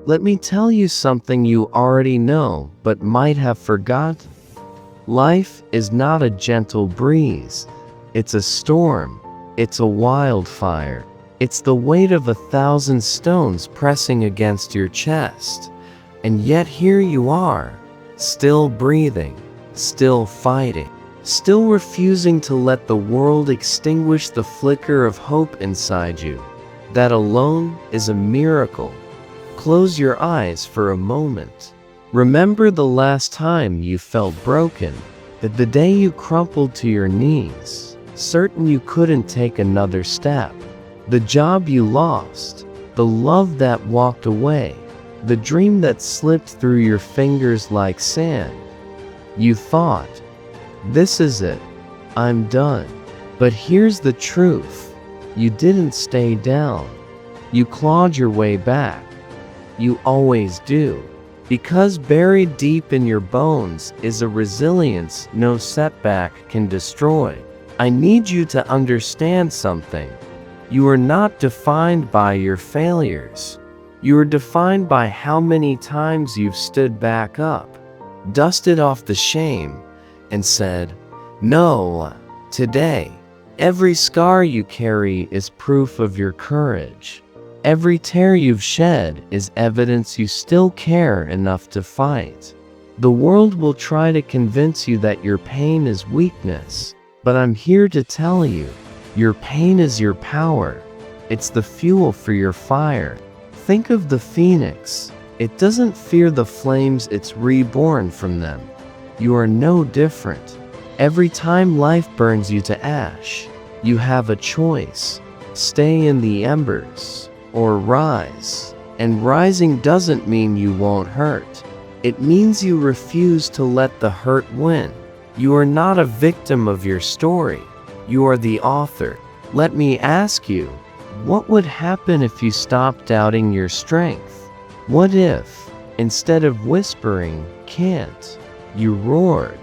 Let me tell you something you already know but might have forgotten. Life is not a gentle breeze. It's a storm. It's a wildfire. It's the weight of 1,000 stones pressing against your chest. And yet here you are, still breathing, still fighting, still refusing to let the world extinguish the flicker of hope inside you. That alone is a miracle. Close your eyes for a moment. Remember the last time you felt broken, that the day you crumpled to your knees, certain you couldn't take another step. The job you lost, the love that walked away, the dream that slipped through your fingers like sand. You thought, this is it, I'm done. But here's the truth. You didn't stay down. You clawed your way back. You always do. Because buried deep in your bones is a resilience no setback can destroy. I need you to understand something. You are not defined by your failures. You are defined by how many times you've stood back up, dusted off the shame, and said, no, today. Every scar you carry is proof of your courage. Every tear you've shed is evidence you still care enough to fight. The world will try to convince you that your pain is weakness, but I'm here to tell you, your pain is your power. It's the fuel for your fire. Think of the phoenix. It doesn't fear the flames, it's reborn from them. You are no different. Every time life burns you to ash, you have a choice. Stay in the embers or rise. And rising doesn't mean you won't hurt. It means you refuse to let the hurt win. You are not a victim of your story. You are the author. Let me ask you, what would happen if you stopped doubting your strength? What if, instead of whispering, can't, you roared?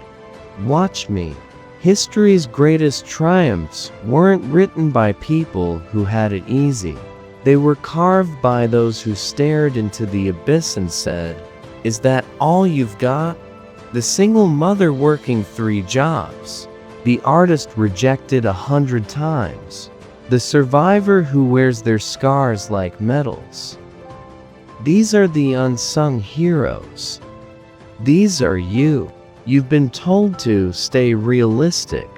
Watch me. History's greatest triumphs weren't written by people who had it easy. They were carved by those who stared into the abyss and said, is that all you've got? The single mother working 3 jobs. The artist rejected 100 times. The survivor who wears their scars like medals. These are the unsung heroes. These are you. You've been told to stay realistic,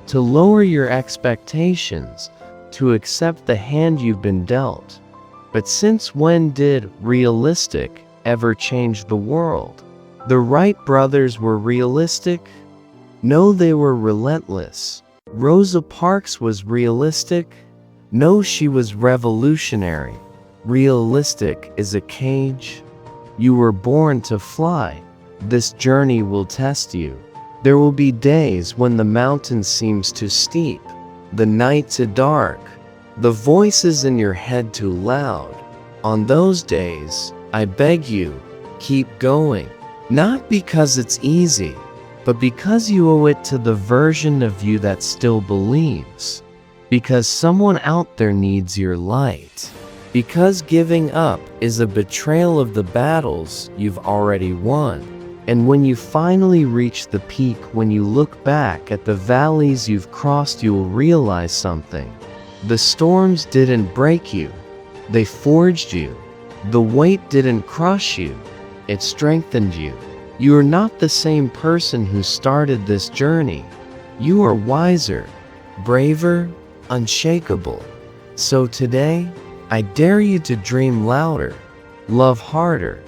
to lower your expectations, to accept the hand you've been dealt. But since when did realistic ever change the world? The Wright brothers were realistic? No, they were relentless. Rosa Parks was realistic? No, she was revolutionary. Realistic is a cage. You were born to fly. This journey will test you. There will be days when the mountain seems too steep, the night too dark, the voices in your head too loud. On those days, I beg you, keep going. Not because it's easy, but because you owe it to the version of you that still believes. Because someone out there needs your light. Because giving up is a betrayal of the battles you've already won. And when you finally reach the peak, when you look back at the valleys you've crossed, you'll realize something. The storms didn't break you. They forged you. The weight didn't crush you. It strengthened you. You are not the same person who started this journey. You are wiser, braver, unshakable. So today, I dare you to dream louder, love harder,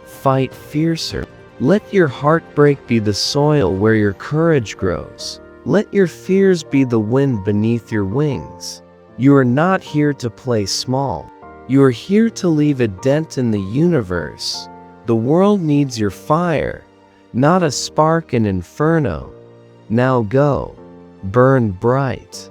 fight fiercer. Let your heartbreak be the soil where your courage grows. Let your fears be the wind beneath your wings. You are not here to play small. You are here to leave a dent in the universe. The world needs your fire, not a spark in inferno. Now go, burn bright.